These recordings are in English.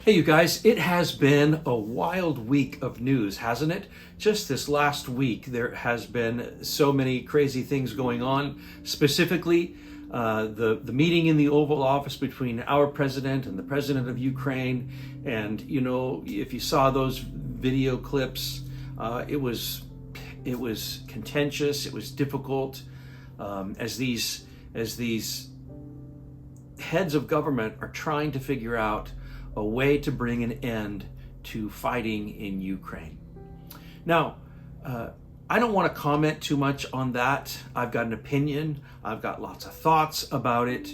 Hey, you guys, it has been a wild week of news, hasn't it? Just this last week, there has been so many crazy things going on. Specifically, the meeting in the Oval Office between our president and the president of Ukraine. And, you know, if you saw those video clips, it was contentious, it was difficult, as these heads of government are trying to figure out a way to bring an end to fighting in Ukraine. Now, I don't want to comment too much on that. I've got an opinion. I've got lots of thoughts about it.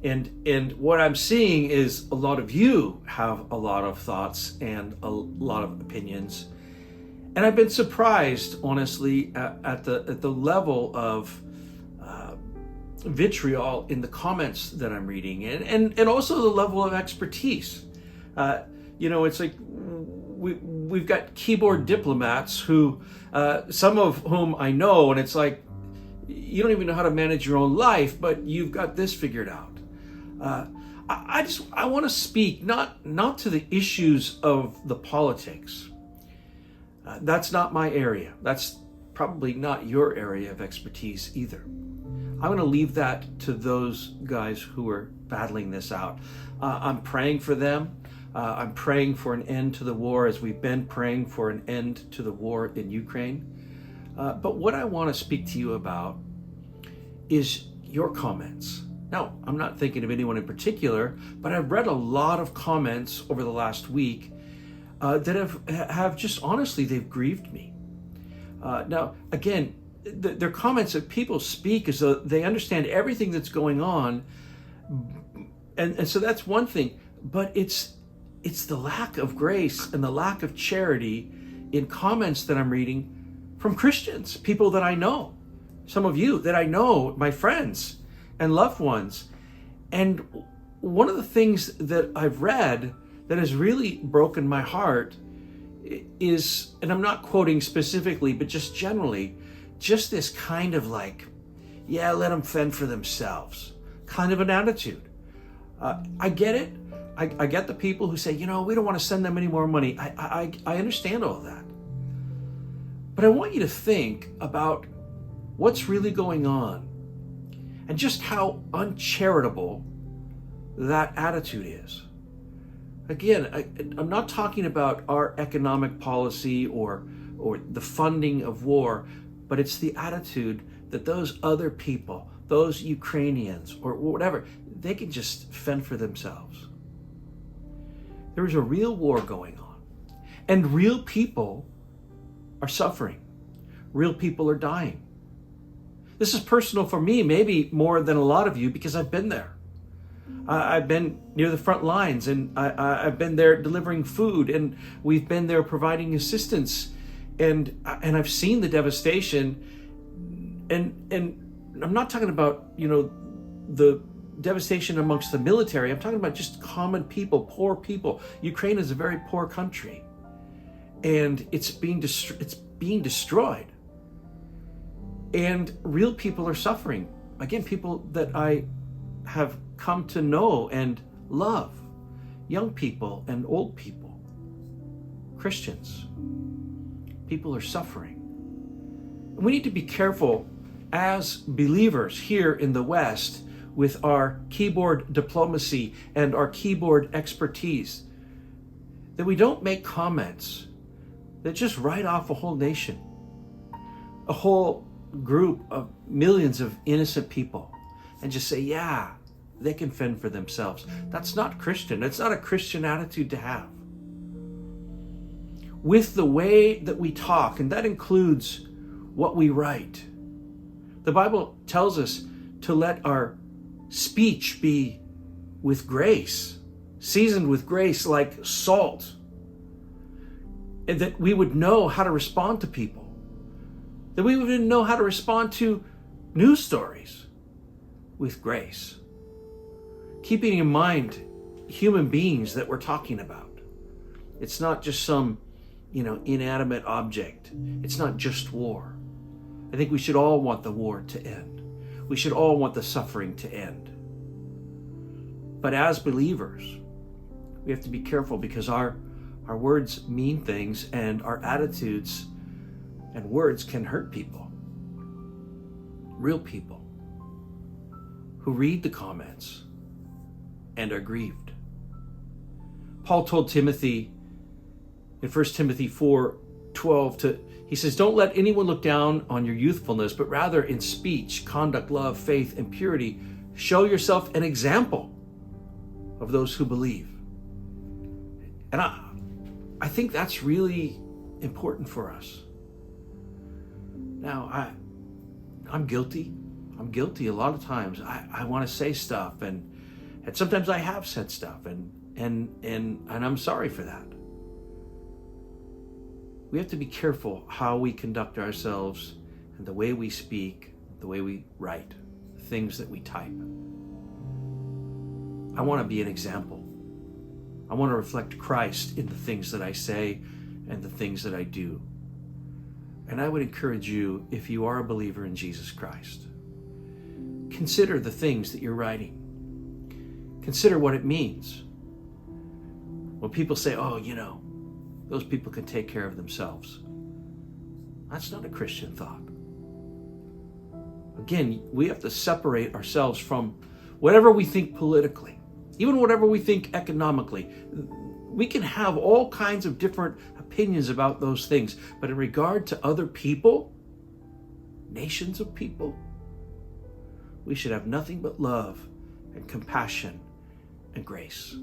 And what I'm seeing is a lot of you have a lot of thoughts and a lot of opinions. And I've been surprised, honestly, at the level of vitriol in the comments that I'm reading, and also the level of expertise. It's like we've got keyboard diplomats who, some of whom I know, and it's like, you don't even know how to manage your own life, but you've got this figured out. I want to speak not to the issues of the politics. That's not my area. That's probably not your area of expertise either. I'm going to leave that to those guys who are battling this out. I'm praying for them. I'm praying for an end to the war, as we've been praying for an end to the war in Ukraine. But what I want to speak to you about is your comments. Now, I'm not thinking of anyone in particular, but I've read a lot of comments over the last week that have just, honestly, they've grieved me. Now, again, they're comments that people speak as though they understand everything that's going on, and so that's one thing. But it's the lack of grace and the lack of charity in comments that I'm reading from Christians, people that I know, some of you that I know, my friends and loved ones. And one of the things that I've read that has really broken my heart is, and I'm not quoting specifically, but just generally, just this kind of like, yeah, let them fend for themselves kind of an attitude. I get it. I get the people who say, we don't want to send them any more money. I understand all of that. But I want you to think about what's really going on and just how uncharitable that attitude is. Again, I'm not talking about our economic policy or the funding of war, but it's the attitude that those other people, those Ukrainians or whatever, they can just fend for themselves. There is a real war going on, and real people are suffering. Real people are dying. This is personal for me, maybe more than a lot of you, because I've been there. I've been near the front lines, and I've been there delivering food, and we've been there providing assistance, and I've seen the devastation, and I'm not talking about the devastation amongst the military. I'm talking about just common people, poor people. Ukraine is a very poor country, and it's being destroyed, and real people are suffering. Again, people that I have come to know and love, young people and old people, Christians. People are suffering. We need to be careful as believers here in the West with our keyboard diplomacy and our keyboard expertise, that we don't make comments that just write off a whole nation, a whole group of millions of innocent people, and just say, yeah, they can fend for themselves. That's not Christian. It's not a Christian attitude to have. With the way that we talk, and that includes what we write, the Bible tells us to let our speech be with grace, seasoned with grace like salt, and that we would know how to respond to people, that we would know how to respond to news stories with grace, keeping in mind human beings that we're talking about. It's not just some inanimate object. It's not just war. I think we should all want the war to end. We should all want the suffering to end. But as believers, We have to be careful because our words mean things, and our attitudes and words can hurt people. Real people who read the comments and are grieved. Paul told Timothy in 1 Timothy 4:12 he says, don't let anyone look down on your youthfulness, but rather in speech, conduct, love, faith, and purity, show yourself an example of those who believe. And I think that's really important for us. Now, I'm guilty. I'm guilty a lot of times. I want to say stuff, and sometimes I have said stuff, and I'm sorry for that. We have to be careful how we conduct ourselves and the way we speak, the way we write, the things that we type. I want to be an example. I want to reflect Christ in the things that I say and the things that I do. And I would encourage you, if you are a believer in Jesus Christ, consider the things that you're writing. Consider what it means. When people say, oh, those people can take care of themselves. That's not a Christian thought. Again, we have to separate ourselves from whatever we think politically, even whatever we think economically. We can have all kinds of different opinions about those things, but in regard to other people, nations of people, we should have nothing but love and compassion and grace.